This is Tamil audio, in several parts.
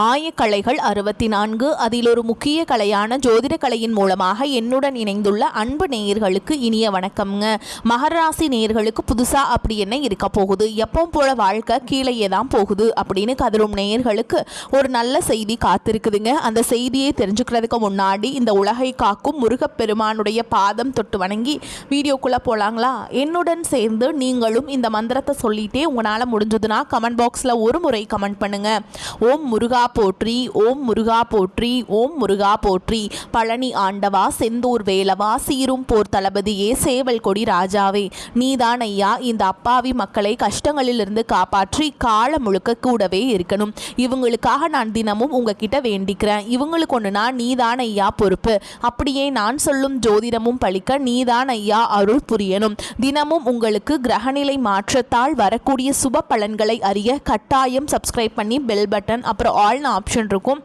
ஆயக்கலைகள் 64 அதில் ஒரு முக்கிய கலையான ஜோதிட கலையின் மூலமாக என்னுடன் இணைந்துள்ள அன்பு நேயர்களுக்கு இனிய வணக்கம்ங்க. மகர ராசி நேயர்களுக்கு புதுசா அப்படி என்ன இருக்க போகுது, எப்பவும் போல வாழ்க்கை கீழே தான் போகுது அப்படின்னு கதரும் நேயர்களுக்கு ஒரு நல்ல செய்தி காத்திருக்குதுங்க. அந்த செய்தியை தெரிஞ்சுக்கிறதுக்கு முன்னாடி இந்த உலகை காக்கும் முருகப்பெருமானுடைய பாதம் தொட்டு வணங்கி வீடியோக்குள்ள போலாங்களா? என்னுடன் சேர்ந்து நீங்களும் இந்த மந்திரத்தை சொல்லிட்டே உங்களால் முடிஞ்சதுன்னா கமெண்ட் பாக்ஸில் ஒரு முறை கமெண்ட் பண்ணுங்க. ஓம் முருகா போற்றி, ஓம் முருகா போற்றி, ஓம் முருகா போற்றி. பழனி ஆண்டவா, செந்தூர் வேலவா, சீரும் போர் தளபதியே, சேவல் கொடி ராஜாவே, நீதான் ஐயா இந்த அப்பாவி மக்களை கஷ்டங்களிலிருந்து காப்பாற்றி காலம் முழுக்க கூடவே இருக்கணும். இவங்களுக்காக நான் தினமும் உங்ககிட்ட வேண்டிக்கிறேன். இவங்களுக்கு ஒன்றுனா நீதான் ஐயா பொறுப்பு. அப்படியே நான் சொல்லும் ஜோதிடமும் பழிக்க நீதான் ஐயா அருள் புரியணும். தினமும் உங்களுக்கு கிரகநிலை மாற்றத்தால் வரக்கூடிய சுப பலன்களை அறிய கட்டாயம் சப்ஸ்கிரைப் பண்ணி பெல் பட்டன் அப்புறம் ஆல்னு ஆப்ஷன் இருக்கும்,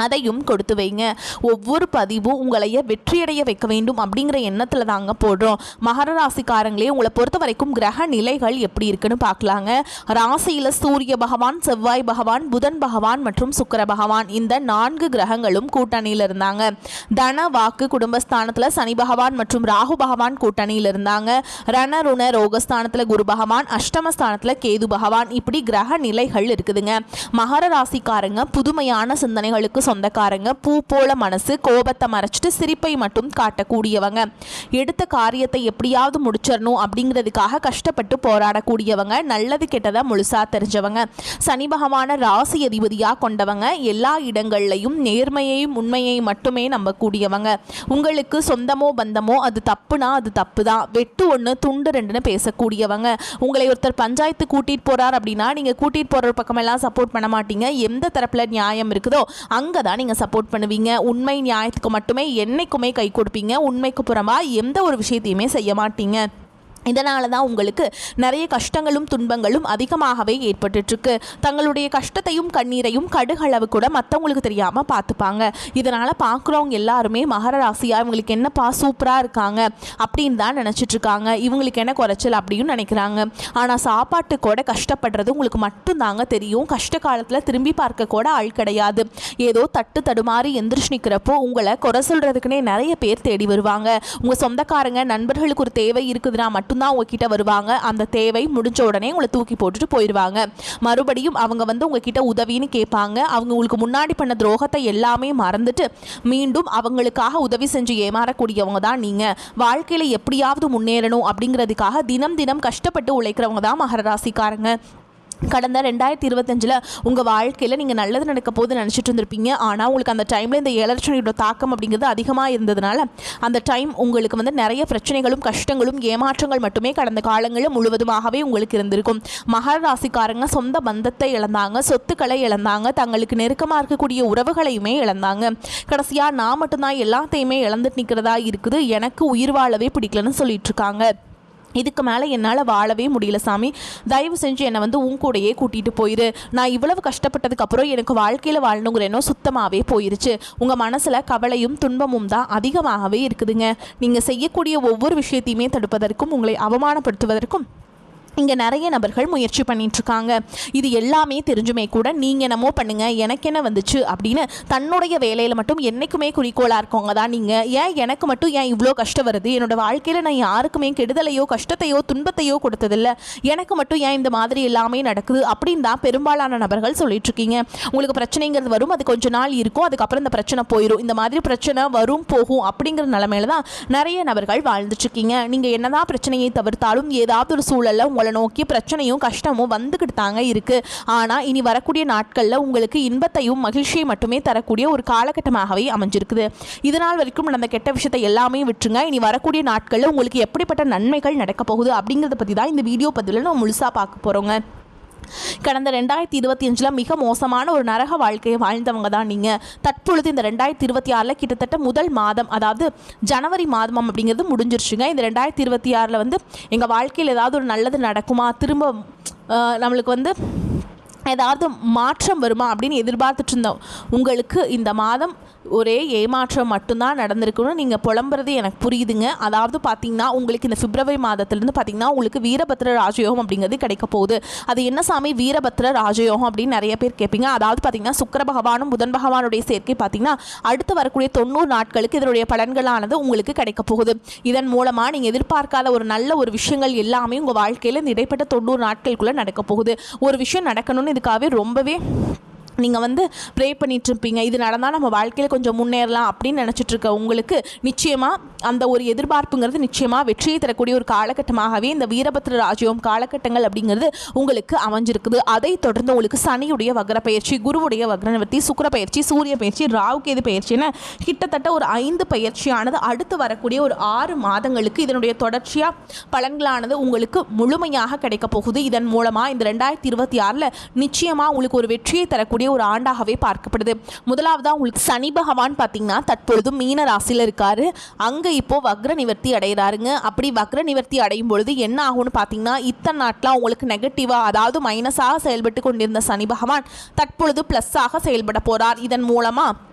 அதையும் கொடுத்து வைங்க. ஒவ்வொரு பதிவும் உங்களைய வெற்றியடைய வைக்க வேண்டும் அப்படிங்கிற எண்ணத்தில் தாங்க போடுறோம். மகர ராசிக்காரங்களே, உங்களை பொறுத்த வரைக்கும் கிரக நிலைகள் எப்படி இருக்குன்னு பார்க்கலாங்க. ராசியில் சூரிய பகவான், செவ்வாய் பகவான், புதன் பகவான் மற்றும் சுக்கிர பகவான் இந்த 4 கிரகங்களும் கூட்டணியில் இருந்தாங்க. தன வாக்கு குடும்பஸ்தானத்தில் சனி பகவான் மற்றும் ராகு பகவான் கூட்டணியில் இருந்தாங்க. ரண ருண ரோகஸ்தானத்தில் குரு பகவான், அஷ்டமஸ்தானத்தில் கேது பகவான், இப்படி கிரக நிலைகள் இருக்குதுங்க. மகர ராசிக்காரங்க புதுமையான சிந்தனைகளுக்கு சொந்தக்காரங்க. பூ போல மனசு, கோபத்தை மறைச்சிட்டு சிரிப்பை மட்டும் காட்டக்கூடியவங்க. எடுத்த காரியத்தை எப்படியாவது முடிச்சிடணும் அப்படிங்கிறதுக்காக கஷ்டப்பட்டு போராடக்கூடியவங்க. நல்லது கெட்டதை முழுசா தெரிஞ்சவங்க. சனி பகவான ராசி அதிபதியாக கொண்டவங்க. எல்லா இடங்கள்லையும் நேர்மையையும் உண்மையை மட்டுமே நம்பக்கூடியவங்க. உங்களுக்கு சொந்தமோ பந்தமோ அது தப்புனா அது தப்பு தான், வெட்டு ஒன்று துண்டு ரெண்டுன்னு பேசக்கூடியவங்க. உங்களை ஒருத்தர் பஞ்சாயத்து கூட்டிட்டு போறார் அப்படின்னா நீங்க கூட்டிட்டு போற பக்கமெல்லாம் சப்போர்ட் பண்ண மாட்டீங்க. எந்த தரப்புல நியாயம் இருக்குதோ அங்கே தான் நீங்கள் சப்போர்ட் பண்ணுவீங்க. உண்மை நியாயத்துக்கு மட்டுமே என்னைக்குமே கை கொடுப்பீங்க. உண்மைக்கு புறமா எந்த ஒரு விஷயத்தையுமே செய்ய மாட்டீங்க. இதனால தான் உங்களுக்கு நிறைய கஷ்டங்களும் துன்பங்களும் அதிகமாகவே ஏற்பட்டுருக்கு. தங்களுடைய கஷ்டத்தையும் கண்ணீரையும் கடுகளவு கூட மற்றவங்களுக்கு தெரியாமல் பார்த்துப்பாங்க. இதனால் பார்க்குறவங்க எல்லாருமே மகர ராசியாக இவங்களுக்கு என்னப்பா சூப்பராக இருக்காங்க அப்படின்னு தான் நினச்சிட்ருக்காங்க. இவங்களுக்கு என்ன குறைச்சல் அப்படின்னு நினைக்கிறாங்க. ஆனால் சாப்பாட்டு கூட கஷ்டப்படுறது உங்களுக்கு மட்டும்தாங்க தெரியும். கஷ்ட காலத்தில் திரும்பி பார்க்க கூட ஆள் கிடையாது. ஏதோ தட்டு தடுமாறி எந்திரிச்சு நிற்கிறப்போ உங்களை குறை சொல்கிறதுக்குன்னே நிறைய பேர் தேடி வருவாங்க. உங்கள் சொந்தக்காரங்க நண்பர்களுக்கு ஒரு தேவை இருக்குதுன்னா மட்டும் தான் உங்ககிட்ட வருவாங்க. அந்த தேவை முடிஞ்ச உடனே உங்களை தூக்கி போட்டுட்டு போயிடுவாங்க. மறுபடியும் அவங்க உங்ககிட்ட உதவின்னு கேட்பாங்க. அவங்க உங்களுக்கு முன்னாடி பண்ண துரோகத்தை எல்லாமே மறந்துட்டு மீண்டும் அவங்களுக்காக உதவி செஞ்சு ஏமாறக்கூடியவங்க தான் நீங்க. வாழ்க்கையில எப்படியாவது முன்னேறணும் அப்படிங்கிறதுக்காக தினம் தினம் கஷ்டப்பட்டு உழைக்கிறவங்க தான் மகர ராசிக்காரங்க. கடந்த 2025 உங்கள் வாழ்க்கையில் நீங்கள் நல்லது நடக்க போது நினச்சிட்டு இருந்திருப்பீங்க. ஆனால் உங்களுக்கு அந்த டைமில் இந்த எலக்ட்ரானியோட தாக்கம் அப்படிங்கிறது அதிகமாக இருந்ததுனால அந்த டைம் உங்களுக்கு நிறைய பிரச்சனைகளும் கஷ்டங்களும் ஏமாற்றங்கள் மட்டுமே கடந்த காலங்களில் முழுவதுமாகவே உங்களுக்கு இருந்திருக்கும். மகர ராசிக்காரங்க சொந்த பந்தத்தை இழந்தாங்க, சொத்துக்களை இழந்தாங்க, தங்களுக்கு நெருக்கமாக இருக்கக்கூடிய உறவுகளையுமே இழந்தாங்க. கடைசியாக நான் மட்டும்தான் எல்லாத்தையுமே இழந்துட்டு நிற்கிறதா இருக்குது, எனக்கு உயிர் வாழவே பிடிக்கலன்னு சொல்லிட்டு இருக்காங்க. இதுக்கு மேலே என்னால் வாழவே முடியல சாமி, தயவு செஞ்சு என்னை உன் கூடையே கூட்டிகிட்டு போயிரு. நான் இவ்வளவு கஷ்டப்பட்டதுக்கப்புறம் எனக்கு வாழ்க்கையில் வாழணுங்கிற எண்ணம் சுத்தமாகவே போயிருச்சு. உங்கள் மனசில் கவலையும் துன்பமும் தான் அதிகமாகவே இருக்குதுங்க. நீங்கள் செய்யக்கூடிய ஒவ்வொரு விஷயத்தையுமே தடுப்பதற்கும் உங்களை அவமானப்படுத்துவதற்கும் இங்கே நிறைய நபர்கள் முயற்சி பண்ணிகிட்ருக்காங்க. இது எல்லாமே தெரிஞ்சுமே கூட நீங்கள் என்னமோ பண்ணுங்கள் எனக்கு என்ன வந்துச்சு அப்படின்னு தன்னுடைய வேலையில் மட்டும் என்றைக்குமே குறிக்கோளாக இருக்கவங்க தான் நீங்கள். ஏன் எனக்கு மட்டும் ஏன் இவ்வளோ கஷ்டம் வருது, என்னோடய வாழ்க்கையில் நான் யாருக்குமே கெடுதலையோ கஷ்டத்தையோ துன்பத்தையோ கொடுத்ததில்லை, எனக்கு மட்டும் ஏன் இந்த மாதிரி எல்லாமே நடக்குது அப்படின்னு தான் பெரும்பாலான நபர்கள் சொல்லிட்டுருக்கீங்க. உங்களுக்கு பிரச்சனைங்கிறது வரும், அது கொஞ்ச நாள் இருக்கும், அதுக்கப்புறம் இந்த பிரச்சனை போயிடும். இந்த மாதிரி பிரச்சனை வரும் போகும் அப்படிங்கிற நிலைமையில தான் நிறைய நபர்கள் வாழ்ந்துட்டுருக்கீங்க. நீங்கள் என்னதான் பிரச்சனையை தவிர்த்தாலும் ஏதாவது ஒரு சூழலில் உங்களை நோக்கி பிரச்சனையும் கஷ்டமும் வந்துக்கிட்டு தாங்க இருக்கு. ஆனால் இனி வரக்கூடிய நாட்களில் உங்களுக்கு இன்பத்தையும் மகிழ்ச்சியை மட்டுமே தரக்கூடிய ஒரு காலகட்டமாகவே அமைஞ்சிருக்குது. இதனால் வரைக்கும் நடந்த கெட்ட விஷயத்தை எல்லாமே விட்டுருங்க. இனி வரக்கூடிய நாட்களில் உங்களுக்கு எப்படிப்பட்ட நன்மைகள் நடக்க போகுது அப்படிங்கிறத பற்றி தான் இந்த வீடியோ பதிவில் நம்ம முழுசாக பார்க்க போகிறோங்க. கடந்த 2025 மிக மோசமான ஒரு நரக வாழ்க்கையை வாழ்ந்தவங்க தான் நீங்கள். தற்பொழுது இந்த 2026 கிட்டத்தட்ட முதல் மாதம், அதாவது ஜனவரி மாதம் அப்படிங்கிறது முடிஞ்சிருச்சுங்க. இந்த 2026 எங்கள் வாழ்க்கையில் ஏதாவது ஒரு நல்லது நடக்குமா, திரும்ப நம்மளுக்கு ஏதாவது மாற்றம் வருமா அப்படின்னு எதிர்பார்த்துட்டு இருந்தோம் உங்களுக்கு இந்த மாதம் ஒரே ஏமாற்றம் மட்டும்தான் நடந்திருக்குன்னு நீங்கள் புலம்புறது எனக்கு புரியுதுங்க. அதாவது பார்த்திங்கன்னா உங்களுக்கு இந்த பிப்ரவரி மாதத்துலேருந்து பார்த்திங்கன்னா உங்களுக்கு வீரபத்ர ராஜயோகம் அப்படிங்கிறது கிடைக்க போகுது. அது என்ன சாமி வீரபத்ர ராஜயோகம் அப்படின்னு நிறைய பேர் கேட்பீங்க. அதாவது பார்த்திங்கன்னா சுக்கிர பகவானும் புதன் பகவானுடைய சேர்க்கை பார்த்திங்கன்னா அடுத்து வரக்கூடிய 90 நாட்களுக்கு இதனுடைய பலன்களானது உங்களுக்கு கிடைக்க போகுது. இதன் மூலமாக நீங்கள் எதிர்பார்க்காத ஒரு நல்ல ஒரு விஷயங்கள் எல்லாமே உங்கள் வாழ்க்கையில் இந்த இடைப்பட்ட 90 நாட்களுக்குள்ளே நடக்க போகுது. ஒரு விஷயம் நடக்கணும்னு இதுக்காகவே ரொம்பவே நீங்கள் ப்ரே பண்ணிகிட்ருப்பீங்க. இது நடந்தால் நம்ம வாழ்க்கையில் கொஞ்சம் முன்னேறலாம் அப்படின்னு நினச்சிட்ருக்க உங்களுக்கு நிச்சயமாக அந்த ஒரு எதிர்பார்ப்புங்கிறது நிச்சயமாக வெற்றியை தரக்கூடிய ஒரு காலகட்டமாகவே இந்த வீரபத்ர ராஜயோகம் காலகட்டங்கள் அப்படிங்கிறது உங்களுக்கு அமைஞ்சிருக்குது. அதை தொடர்ந்து உங்களுக்கு சனியுடைய வக்ர பயிற்சி, குருவுடைய வக்ர நிவர்த்தி, சுக்கிர பயிற்சி, சூரிய பயிற்சி, ராகு கேது பயிற்சின்னு கிட்டத்தட்ட ஒரு 5 பயிற்சியானது அடுத்து வரக்கூடிய ஒரு 6 மாதங்களுக்கு இதனுடைய தொடர்ச்சியாக பலன்களானது உங்களுக்கு முழுமையாக கிடைக்க போகுது. இதன் மூலமாக இந்த 2026 நிச்சயமாக உங்களுக்கு ஒரு வெற்றியை தரக்கூடிய ஒரு ஆண்டாகவே பார்க்கப்படுது. முதலாவதா உங்களுக்கு சனி பகவான் பார்த்தீங்கன்னா தற்பொழுது மீன ராசியில் இருக்காரு. அங்கே இப்போ வக்ர நிவர்த்தி அடைகிறாருங்க. அப்படி வக்ர நிவர்த்தி அடையும் பொழுது என்ன ஆகும்னு பார்த்தீங்கன்னா இத்தனை நாட்டில் உங்களுக்கு நெகட்டிவாக அதாவது மைனஸாக செயல்பட்டு கொண்டிருந்த சனி பகவான் தற்பொழுது ப்ளஸ்ஸாக செயல்பட போகிறார். இதன் மூலமாக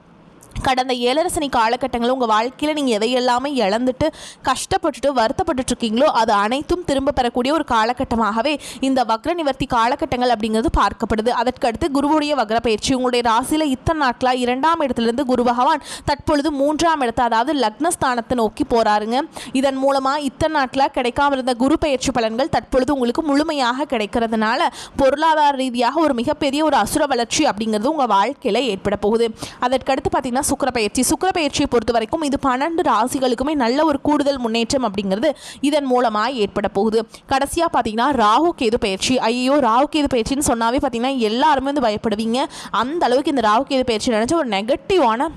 கடந்த 7 சனி காலகட்டங்களில் உங்கள் வாழ்க்கையில் நீங்கள் எதையெல்லாமே இழந்துட்டு கஷ்டப்பட்டுட்டு வருத்தப்பட்டுருக்கீங்களோ அது அனைத்தும் திரும்ப பெறக்கூடிய ஒரு காலகட்டமாகவே இந்த வக்ர நிவர்த்தி காலகட்டங்கள் அப்படிங்கிறது பார்க்கப்படுது. அதற்கடுத்து குருவுடைய வக்ர பயிற்சி உங்களுடைய ராசியில் இத்தனை நாட்களாக 2ஆம் இடத்துலேருந்து குரு பகவான் தற்பொழுது 3ஆம் இடத்தை அதாவது லக்னஸ்தானத்தை நோக்கி போகிறாருங்க. இதன் மூலமாக இத்தனை நாட்களாக கிடைக்காம இருந்த குரு பயிற்சி பலன்கள் தற்பொழுது உங்களுக்கு முழுமையாக கிடைக்கிறதுனால பொருளாதார ரீதியாக ஒரு மிகப்பெரிய ஒரு அசுர வளர்ச்சி அப்படிங்கிறது உங்கள் வாழ்க்கையில் ஏற்பட போகுது. அதற்கடுத்து பார்த்தீங்கன்னா சுக்கிர பயிற்சியை பொறுத்த வரைக்கும் இது 12 ராசிகளுக்குமே நல்ல ஒரு கூடுதல் முன்னேற்றம் அப்படிங்கிறது இதன் மூலமாக ஏற்பட போகுது. கடைசியாக பார்த்தீங்கன்னா ராகு கேது பயிற்சி. ஐயோ ராகு கேது பயிற்சின்னு சொன்னாவே பார்த்தீங்கன்னா எல்லாருமே பயப்படுவீங்க. அந்த அளவுக்கு இந்த ராகு கேது பயிற்சி நினச்ச ஒரு நெகட்டிவான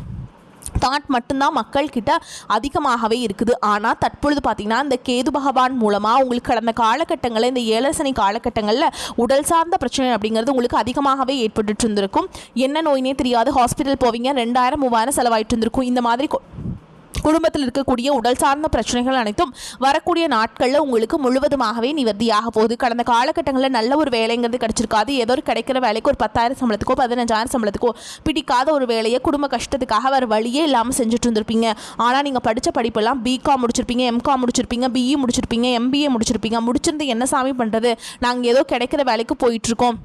தாட் மட்டும்தான் மக்கள்கிட்ட அதிகமாகவே இருக்குது. ஆனால் தற்பொழுது பார்த்திங்கன்னா இந்த கேது பகவான் மூலமாக உங்களுக்கு கடந்த காலகட்டங்களில் இந்த 7 சனி காலகட்டங்களில் உடல் சார்ந்த பிரச்சனை அப்படிங்கிறது உங்களுக்கு அதிகமாகவே ஏற்பட்டு இருந்திருக்கும். என்ன நோயினே தெரியாது ஹாஸ்பிட்டல் போவீங்க, 2000 3000 செலவாயிட்டு இருந்திருக்கும். இந்த மாதிரி குடும்பத்தில் இருக்கக்கூடிய உடல் சார்ந்த பிரச்சனைகள் அனைத்தும் வரக்கூடிய நாட்களில் உங்களுக்கு முழுவதுமாகவே நிவர்த்தியாக போகுது. கடந்த காலகட்டங்களில் நல்ல ஒரு வேலைங்கிறது கிடைச்சிருக்காது. ஏதோ ஒரு கிடைக்கிற வேலைக்கு ஒரு 10,000 சம்பளத்துக்கோ 15,000 சம்பளத்துக்கோ பிடிக்காத ஒரு வேலையை குடும்ப கஷ்டத்துக்காக வேறு வழியே இல்லாமல் செஞ்சுட்டு இருந்திருப்பீங்க. ஆனால் நீங்கள் படித்த படிப்பெல்லாம் பிகாம் முடிச்சிருப்பீங்க, எம்காம் முடிச்சிருப்பீங்க, பிஇ முடிச்சிருப்பீங்க, எம்பிஏ முடிச்சிருப்பீங்க. முடிச்சிருந்து என்ன சாமி பண்ணுறது, நாங்கள் ஏதோ கிடைக்கிற வேலைக்கு போயிட்டுருக்கோம்,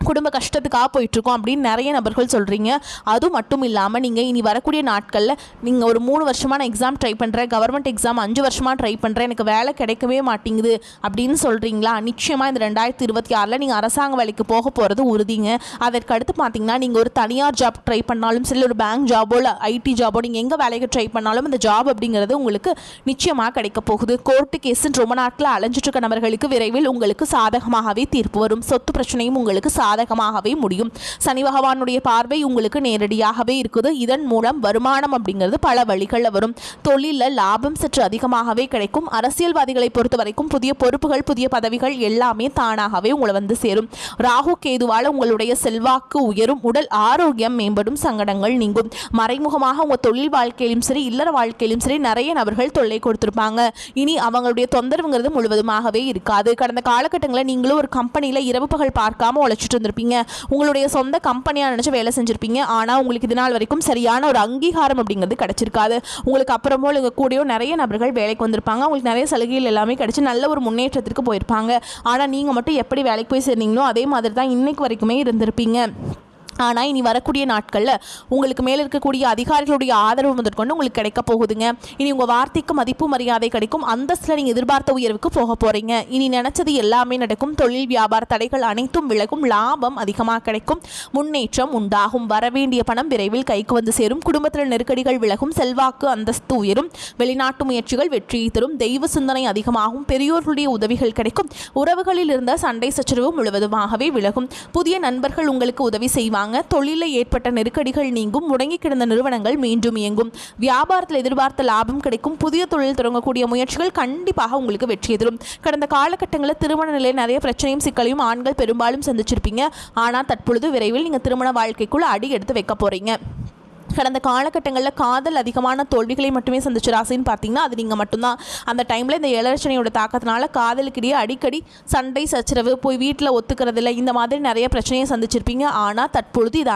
குடும்ப கஷ்டத்துக்காக போயிட்டுருக்கோம் அப்படின்னு நிறைய நபர்கள் சொல்கிறீங்க. அது மட்டும் இல்லாமல் நீங்கள் இனி வரக்கூடிய நாட்களில் நீங்கள் ஒரு 3 வருஷமாக நான் எக்ஸாம் ட்ரை பண்ணுறேன், கவர்மெண்ட் எக்ஸாம் 5 வருஷமாக ட்ரை பண்ணுறேன், எனக்கு வேலை கிடைக்கவே மாட்டேங்குது அப்படின்னு சொல்கிறீங்களா? நிச்சயமாக இந்த 2026 நீங்கள் அரசாங்க வேலைக்கு போக போகிறது உறுதிங்க. அதற்கடுத்து பார்த்தீங்கன்னா நீங்கள் ஒரு தனியார் ஜாப் ட்ரை பண்ணாலும் சரி, ஒரு பேங்க் ஜாபோ இல்லை ஐடி ஜாபோ நீங்கள் எங்கே வேலைக்கு ட்ரை பண்ணாலும் இந்த ஜாப் அப்படிங்கிறது உங்களுக்கு நிச்சயமாக கிடைக்க போகுது. கோர்ட்டு கேஸுன்னு ரொம்ப நாட்களில் அலைஞ்சிட்டு இருக்க நபர்களுக்கு விரைவில் உங்களுக்கு சாதகமாகவே தீர்ப்பு வரும். சொத்து பிரச்சனையும் உங்களுக்கு சாதகமாகவே முடியும். சனி பகவானுடைய பார்வை உங்களுக்கு நேரடியாகவே இருக்குது. இதன் மூலம் வருமானம் அப்படிங்கிறது பல வழிகளில் வரும். தொழிலில் லாபம் சற்று அதிகமாகவே கிடைக்கும். அரசியல்வாதிகளை பொறுத்த வரைக்கும் புதிய பொறுப்புகள், புதிய பதவிகள் எல்லாமே தானாகவே உங்களை சேரும். ராகு கேதுவால் உங்களுடைய செல்வாக்கு உயரும், உடல் ஆரோக்கியம் மேம்படும், சங்கடங்கள் நீங்கும். மறைமுகமாக உங்கள் தொழில் வாழ்க்கையிலும் சரி, இல்லற வாழ்க்கையிலும் சரி நிறைய நபர்கள் தொல்லை கொடுத்திருப்பாங்க. இனி அவங்களுடைய தொந்தரவுங்கிறது முழுவதுமாகவே இருக்காது. கடந்த காலகட்டங்களில் நீங்களும் ஒரு கம்பெனியில் இரவு பகல் பார்க்காம உழைச்சிட்டு இருந்திருப்பீங்க. உங்களுடைய சொந்த கம்பெனியாக நினச்சி வேலை செஞ்சுருப்பீங்க. ஆனால் உங்களுக்கு இது நாள் வரைக்கும் சரியான ஒரு அங்கீகாரம் அப்படிங்கிறது கிடைச்சிருக்காது. உங்களுக்கு அப்புறமோ இங்கே கூடயோ நிறைய நபர்கள் வேலைக்கு வந்திருப்பாங்க. உங்களுக்கு நிறைய சலுகைகள் எல்லாமே கிடைச்சி நல்ல ஒரு முன்னேற்றத்திற்கு போயிருப்பாங்க. ஆனால் நீங்கள் மட்டும் எப்படி வேலைக்கு போய் சேர்ந்தீங்களோ அதே மாதிரி தான் இன்னைக்கு வரைக்குமே இருந்திருப்பீங்க. ஆனால் இனி வரக்கூடிய நாட்களில் உங்களுக்கு மேலே இருக்கக்கூடிய அதிகாரிகளுடைய ஆதரவு முதற்கொண்டு உங்களுக்கு கிடைக்க போகுதுங்க. இனி உங்கள் வார்த்தைக்கு மதிப்பு மரியாதை கிடைக்கும். அந்தஸ்தில் நீங்கள் எதிர்பார்த்த உயர்வுக்கு போக போகிறீங்க. இனி நினச்சது எல்லாமே நடக்கும். தொழில் வியாபார தடைகள் அனைத்தும் விலகும். லாபம் அதிகமாக கிடைக்கும். முன்னேற்றம் உண்டாகும். வரவேண்டிய பணம் விரைவில் கைக்கு வந்து சேரும். குடும்பத்தில் நெருக்கடிகள் விலகும். செல்வாக்கு அந்தஸ்து உயரும். வெளிநாட்டு முயற்சிகள் வெற்றியை தரும். தெய்வ சிந்தனை அதிகமாகும். பெரியோர்களுடைய உதவிகள் கிடைக்கும். உறவுகளில் இருந்த சண்டை சச்சரவு முழுவதுமாகவே விலகும். புதிய நண்பர்கள் உங்களுக்கு உதவி செய்வாங்க. தொழிலில் ஏற்பட்ட நெருக்கடிகள் நீங்கும். முடங்கி கிடந்த நிறுவனங்கள் மீண்டும் இயங்கும். வியாபாரத்தில் எதிர்பார்த்த லாபம் கிடைக்கும். புதிய தொழில் தொடங்கக்கூடிய முயற்சிகள் கண்டிப்பாக உங்களுக்கு வெற்றி தரும். கடந்த காலகட்டங்களில் திருமண நிலையில் நிறைய பிரச்சனையும் சிக்கலையும் ஆண்கள் பெரும்பாலும் சந்திச்சிருப்பீங்க. ஆனால் தற்பொழுது விரைவில் நீங்கள் திருமண வாழ்க்கைக்குள்ள அடி எடுத்து வைக்க போறீங்க. கடந்த காலகட்டங்களில் காதல் அதிகமான தோல்விகளை மட்டுமே சந்திச்ச ராசின்னு பார்த்தீங்கன்னா அது நீங்கள் மட்டும்தான். அந்த டைமில் இந்த இளரச்சனையோட தாக்கத்தினால காதலுக்கிடையே அடிக்கடி சண்டை சச்சரவு, போய் வீட்டில் ஒத்துக்கிறதில்ல, இந்த மாதிரி நிறைய பிரச்சனையை சந்திச்சிருப்பீங்க. ஆனால் தற்பொழுது இது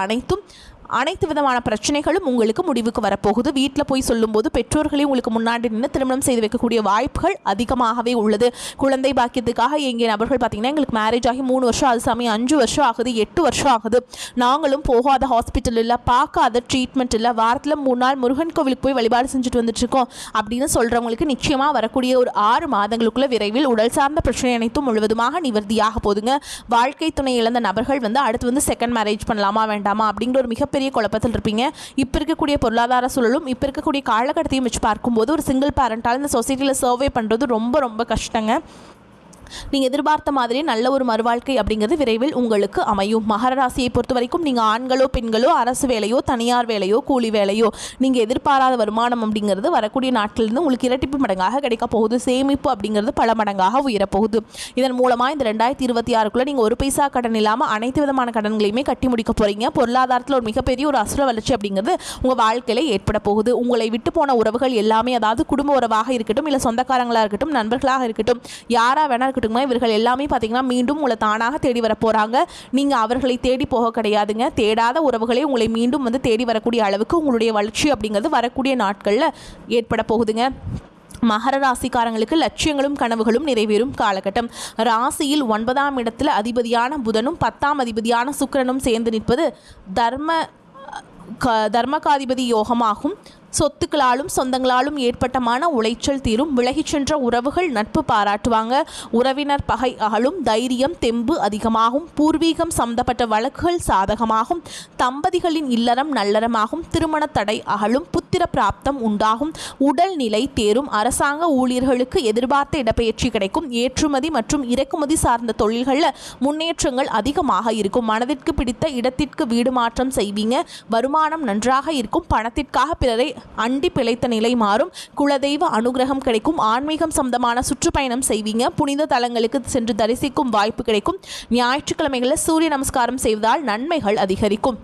அனைத்து விதமான பிரச்சனைகளும் உங்களுக்கு முடிவுக்கு வரப்போகுது. வீட்டில் போய் சொல்லும்போது பெற்றோர்களையும் உங்களுக்கு முன்னாடி நின்று திருமணம் செய்து வைக்கக்கூடிய வாய்ப்புகள் அதிகமாகவே உள்ளது. குழந்தை பாக்கியத்துக்காக எங்கே நபர்கள் பார்த்தீங்கன்னா எங்களுக்கு மேரேஜ் ஆகி 3 வருஷம் அது சமயம் 5 வருஷம் ஆகுது, 8 வருஷம் ஆகுது, நாங்களும் போகாத ஹாஸ்பிட்டல் இல்லை, பார்க்காத ட்ரீட்மெண்ட் இல்லை, வாரத்தில் 3 நாள் முருகன் கோவிலுக்கு போய் வழிபாடு செஞ்சுட்டு வந்துட்டுருக்கோம் அப்படின்னு சொல்கிறவங்களுக்கு நிச்சயமாக வரக்கூடிய ஒரு 6 மாதங்களுக்குள்ள விரைவில் உடல் சார்ந்த பிரச்சனை அனைத்தும் முழுவதுமாக நிவர்த்தியாக போதுங்க. வாழ்க்கை துணை இழந்த நபர்கள் அடுத்து செகண்ட் மேரேஜ் பண்ணலாமா வேண்டாமா அப்படிங்கிற ஒரு மிகப்பெரிய குழப்பத்தில் இருப்பீங்க. இப்போ இருக்கக்கூடிய பொருளாதார சூழலும் இப்போ இருக்கக்கூடிய காலகட்டத்தையும் வச்சு பார்க்கும்போது ஒரு சிங்கிள் பேரண்டால் இந்த சொசைட்டியில் சர்வே பண்ணுறது ரொம்ப ரொம்ப கஷ்டங்க. நீங்கள் எதிர்பார்த்த மாதிரி நல்ல ஒரு மறுவாழ்க்கை அப்படிங்கிறது விரைவில் உங்களுக்கு அமையும். மகர ராசியை பொறுத்த வரைக்கும் நீங்கள் ஆண்களோ பெண்களோ அரசு வேலையோ தனியார் வேலையோ கூலி வேலையோ நீங்கள் எதிர்பாராத வருமானம் அப்படிங்கிறது வரக்கூடிய நாட்களிலிருந்து உங்களுக்கு இரட்டிப்பு மடங்காக கிடைக்க போகுது. சேமிப்பு அப்படிங்கிறது பல மடங்காக உயரப்போகுது. இதன் மூலமாக இந்த 2026க்குள்ளே நீங்கள் ஒரு பைசா கடன் இல்லாமல் அனைத்து விதமான கடன்களையுமே கட்டி முடிக்க போகிறீங்க. பொருளாதாரத்தில் ஒரு மிகப்பெரிய ஒரு அசுர வளர்ச்சி அப்படிங்கிறது உங்கள் வாழ்க்கையில் ஏற்பட போகுது. உங்களை விட்டு போன உறவுகள் எல்லாமே, அதாவது குடும்ப உறவாக இருக்கட்டும், இல்லை சொந்தக்காரங்களாக இருக்கட்டும், நண்பர்களாக இருக்கட்டும், யாராக வேணா இருக்கட்டும், இவர்கள் எல்லாமே பார்த்தீங்கன்னா மீண்டும் உங்களை தானாக தேடி வர போகிறாங்க. நீங்கள் அவர்களை தேடி போக கிடையாதுங்க. தேடாத உறவுகளை உங்களை மீண்டும் தேடி வரக்கூடிய அளவுக்கு உங்களுடைய வளர்ச்சி அப்படிங்கிறது வரக்கூடிய நாட்களில் ஏற்பட போகுதுங்க. மகர ராசிக்காரங்களுக்கு லட்சியங்களும் கனவுகளும் நிறைவேறும் காலகட்டம். ராசியில் 9ஆம் இடத்துல அதிபதியான புதனும் 10ஆம் அதிபதியான சுக்கிரனும் சேர்ந்து நிற்பது தர்மகாதிபதி யோகமாகும். சொத்துக்களாலும் சொந்தங்களாலும் ஏற்பட்ட மன உளைச்சல் தீரும். விலகிச் சென்ற உறவுகள் நட்பு பாராட்டுவாங்க. உறவினர் பகை அகலும். தைரியம் தெம்பு அதிகமாகும். பூர்வீகம் சம்பந்தப்பட்ட வழக்குகள் சாதகமாகும். தம்பதிகளின் இல்லறம் நல்லறமாகும். திருமண தடை அகலும். புத்திர பிராப்தம் உண்டாகும். உடல் நிலை தேரும். அரசாங்க ஊழியர்களுக்கு எதிர்பார்த்த இடப்பெயர்ச்சி கிடைக்கும். ஏற்றுமதி மற்றும் இறக்குமதி சார்ந்த தொழில்களில் முன்னேற்றங்கள் அதிகமாக இருக்கும். மனதிற்கு பிடித்த இடத்திற்கு வீடு மாற்றம் செய்வீங்க. வருமானம் நன்றாக இருக்கும். பணத்திற்காக பிறரை அண்டி பிழைத்த நிலை மாறும். குலதெய்வ அனுகிரகம் கிடைக்கும். ஆன்மீகம் சம்பந்தமான சுற்றுப்பயணம் செய்வீங்க. புனித தலங்களுக்கு சென்று தரிசிக்கும் வாய்ப்பு கிடைக்கும். ஞாயிற்றுக்கிழமைகளில் சூரிய நமஸ்காரம் செய்வதால் நன்மைகள் அதிகரிக்கும்.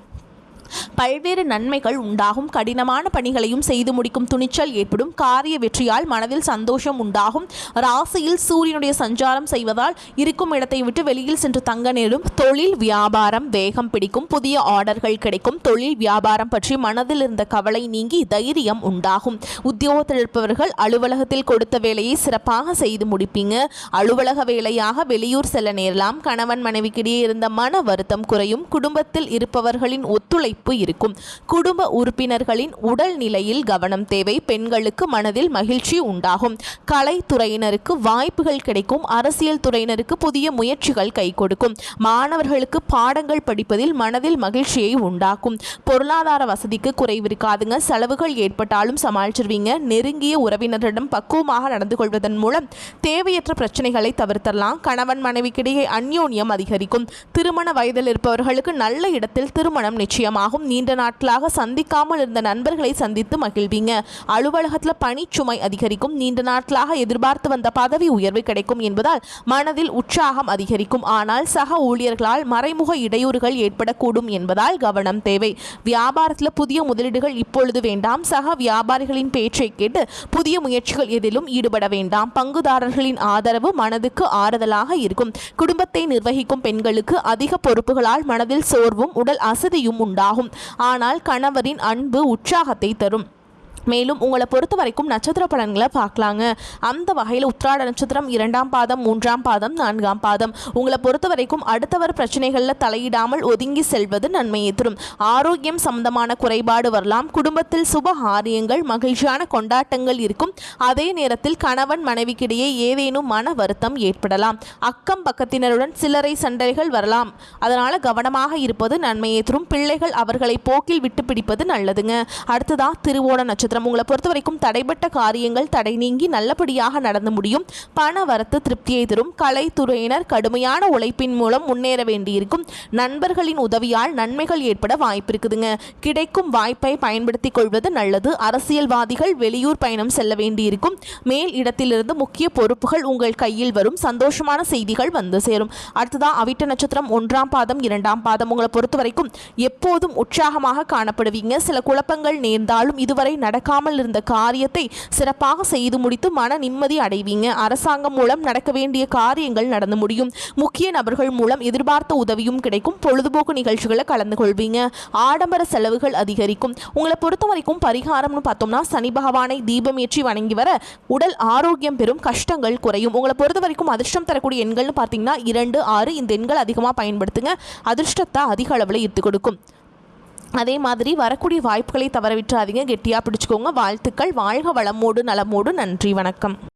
பல்வேறு நன்மைகள் உண்டாகும். கடினமான பணிகளையும் செய்து முடிக்கும் துணிச்சல் ஏற்படும். காரிய வெற்றியால் மனதில் சந்தோஷம் உண்டாகும். ராசியில் சூரியனுடைய சஞ்சாரம் செய்வதால் இருக்கும் இடத்தை விட்டு வெளியில் சென்று தங்க நேரும். தொழில் வியாபாரம் வேகம் பிடிக்கும். புதிய ஆர்டர்கள் கிடைக்கும். தொழில் வியாபாரம் பற்றி மனதில் இருந்த கவலை நீங்கி தைரியம் உண்டாகும். உத்தியோகத்தில் இருப்பவர்கள் அலுவலகத்தில் கொடுத்த வேலையை சிறப்பாக செய்து முடிப்பீங்க. அலுவலக வேலையாக வெளியூர் செல்ல நேரலாம். கணவன் மனைவிக்கிடையே இருந்த மன வருத்தம் குறையும். குடும்பத்தில் இருப்பவர்களின் ஒத்துழைப்பு இருக்கும். குடும்ப உறுப்பினர்களின் உடல் நிலையில் கவனம் தேவை. பெண்களுக்கு மனதில் மகிழ்ச்சி உண்டாகும். கலைத்துறையினருக்கு வாய்ப்புகள் கிடைக்கும். அரசியல் துறையினருக்கு புதிய முயற்சிகள் கை கொடுக்கும். மாணவர்களுக்கு பாடங்கள் படிப்பதில் மனதில் மகிழ்ச்சியை உண்டாக்கும். பொருளாதார வசதிக்கு குறைவிருக்காதுங்க. செலவுகள் ஏற்பட்டாலும் சமாளிச்சிருவீங்க. நெருங்கிய உறவினரிடம் பக்குவமாக நடந்து கொள்வதன் மூலம் தேவையற்ற பிரச்சனைகளை தவிர்த்தரலாம். கணவன் மனைவிக்கிடையே அந்யோன்யம் அதிகரிக்கும். திருமண வயதில் இருப்பவர்களுக்கு நல்ல இடத்தில் திருமணம் நிச்சயமாகும். நீண்ட நாட்களாக சந்திக்காமல் இருந்த நண்பர்களை சந்தித்து மகிழ்வீங்க. அலுவலகத்தில் பணிச்சுமை அதிகரிக்கும். நீண்ட நாட்களாக எதிர்பார்த்து வந்த பதவி உயர்வு கிடைக்கும் என்பதால் மனதில் உற்சாகம் அதிகரிக்கும். ஆனால் சக ஊழியர்களால் மறைமுக இடையூறுகள் ஏற்படக்கூடும் என்பதால் கவனம் தேவை. வியாபாரத்தில் புதிய முதலீடுகள் இப்பொழுது வேண்டாம். சக வியாபாரிகளின் பேச்சை கேட்டு புதிய முயற்சிகள் எதிலும் ஈடுபட வேண்டாம். பங்குதாரர்களின் ஆதரவு மனதுக்கு ஆறுதலாக இருக்கும். குடும்பத்தை நிர்வகிக்கும் பெண்களுக்கு அதிக பொறுப்புகளால் மனதில் சோர்வும் உடல் அசதியும் உண்டாகும். ஆனால் கணவரின் அன்பு உற்சாகத்தை தரும். மேலும் உங்களை பொறுத்த வரைக்கும் நட்சத்திர பலன்களை பார்க்கலாங்க. அந்த வகையில் உத்திராட நட்சத்திரம் 2ஆம் பாதம் 3ஆம் பாதம் 4ஆம் பாதம் உங்களை பொறுத்த வரைக்கும் அடுத்தவர் பிரச்சனைகளில் தலையிடாமல் ஒதுங்கி செல்வது நன்மையை தரும். ஆரோக்கியம் சம்பந்தமான குறைபாடு வரலாம். குடும்பத்தில் சுப காரியங்கள் மகிழ்ச்சியான கொண்டாட்டங்கள் இருக்கும். அதே நேரத்தில் கணவன் மனைவிக்கிடையே ஏதேனும் மன வருத்தம் ஏற்படலாம். அக்கம் பக்கத்தினருடன் சில்லறை சண்டைகள் வரலாம். அதனால் கவனமாக இருப்பது நன்மையை தரும். பிள்ளைகள் அவர்களை போக்கில் விட்டு பிடிப்பது நல்லதுங்க. அடுத்ததா திருவோண நட்சத்திரம் நட்சத்திரம். உங்களை பொறுத்த வரைக்கும் தடைப்பட்ட காரியங்கள் தடை நீங்கி நல்லபடியாக நடந்து முடியும். பண வரத்து திருப்தியை தரும். கலைத்துறையினர் கடுமையான உழைப்பின் மூலம் முன்னேற வேண்டியிருக்கும். நண்பர்களின் உதவியால் நன்மைகள் ஏற்பட வாய்ப்பு இருக்குதுங்க. கிடைக்கும் வாய்ப்பை பயன்படுத்திக் கொள்வது நல்லது. அரசியல்வாதிகள் வெளியூர் பயணம் செல்ல வேண்டியிருக்கும். மேல் இடத்திலிருந்து முக்கிய பொறுப்புகள் உங்கள் கையில் வரும். சந்தோஷமான செய்திகள் வந்து சேரும். அடுத்ததான் அவிட்ட நட்சத்திரம் 1ஆம் பாதம் 2ஆம் பாதம். உங்களை பொறுத்த வரைக்கும் எப்போதும் உற்சாகமாக காணப்படுவீங்க. சில குழப்பங்கள் நேர்ந்தாலும் இதுவரை நடக்காமல் இருந்த காரியத்தை சிறப்பாக செய்து முடித்து மன நிம்மதி அடைவீங்க. அரசாங்கம் மூலம் நடக்க வேண்டிய காரியங்கள் நடந்து முடியும். முக்கிய நபர்கள் மூலம் எதிர்பார்த்த உதவியும் கிடைக்கும். பொழுதுபோக்கு நிகழ்ச்சிகளை கலந்து கொள்வீங்க. ஆடம்பர செலவுகள் அதிகரிக்கும். உங்களை பொறுத்த வரைக்கும் பரிகாரம்னு பார்த்தோம்னா சனி பகவானை தீபம் ஏற்றி வணங்கி வர உடல் ஆரோக்கியம் பெறும். கஷ்டங்கள் குறையும். உங்களை பொறுத்த வரைக்கும் அதிர்ஷ்டம் தரக்கூடிய எண்கள்னு பார்த்தீங்கன்னா 2, 6 இந்த எண்கள் அதிகமாக பயன்படுத்துங்க. அதிர்ஷ்டத்தை அதிக அளவில் ஈர்த்து கொடுக்கும். அதே மாதிரி வரக்கூடிய வாய்ப்புகளை தவற விட்டுறாதீங்க. கெட்டியாக பிடிச்சுக்கோங்க. வாழ்த்துக்கள். வாழ்க வளமோடு நலமோடு. நன்றி, வணக்கம்.